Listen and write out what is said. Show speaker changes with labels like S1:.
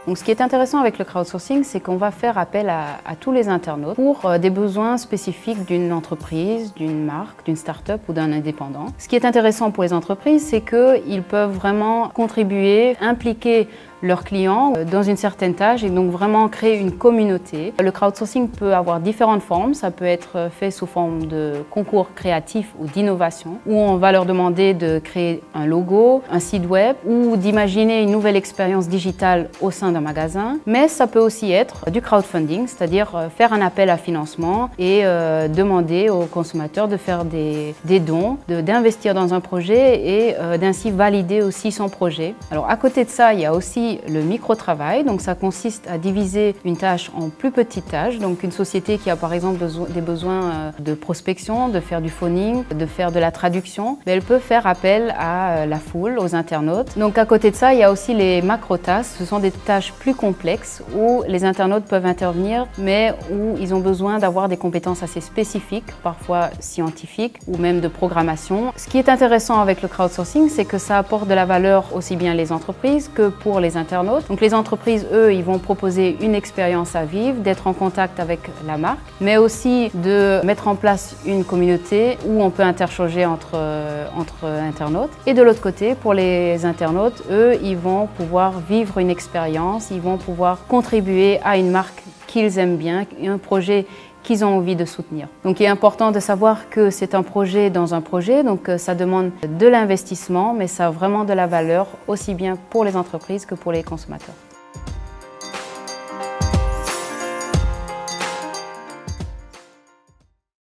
S1: Donc ce qui est intéressant avec le crowdsourcing, c'est qu'on va faire appel à tous les internautes pour des besoins spécifiques d'une entreprise, d'une marque, d'une start-up ou d'un indépendant. Ce qui est intéressant pour les entreprises, c'est qu'ils peuvent vraiment contribuer, impliquer leurs clients dans une certaine tâche et donc vraiment créer une communauté. Le crowdsourcing peut avoir différentes formes. Ça peut être fait sous forme de concours créatifs ou d'innovation, où on va leur demander de créer un logo, un site web ou d'imaginer une nouvelle expérience digitale au sein d'un magasin. Mais ça peut aussi être du crowdfunding, c'est-à-dire faire un appel à financement et demander aux consommateurs de faire des dons, d'investir dans un projet et d'ainsi valider aussi son projet. Alors à côté de ça, il y a aussi le micro-travail, donc ça consiste à diviser une tâche en plus petites tâches. Donc une société qui a par exemple des besoins de prospection, de faire du phoning, de faire de la traduction, mais elle peut faire appel à la foule, aux internautes. Donc à côté de ça, il y a aussi les macro-tâches. Ce sont des tâches plus complexes où les internautes peuvent intervenir, mais où ils ont besoin d'avoir des compétences assez spécifiques, parfois scientifiques ou même de programmation. Ce qui est intéressant avec le crowdsourcing, c'est que ça apporte de la valeur aussi bien les entreprises que pour les internautes. Donc les entreprises, eux, ils vont proposer une expérience à vivre, d'être en contact avec la marque, mais aussi de mettre en place une communauté où on peut interchanger entre internautes. Et de l'autre côté, pour les internautes, eux, ils vont pouvoir vivre une expérience, ils vont pouvoir contribuer à une marque qu'ils aiment bien, un projet qu'ils ont envie de soutenir. Donc il est important de savoir que c'est un projet dans un projet, donc ça demande de l'investissement, mais ça a vraiment de la valeur aussi bien pour les entreprises que pour les consommateurs.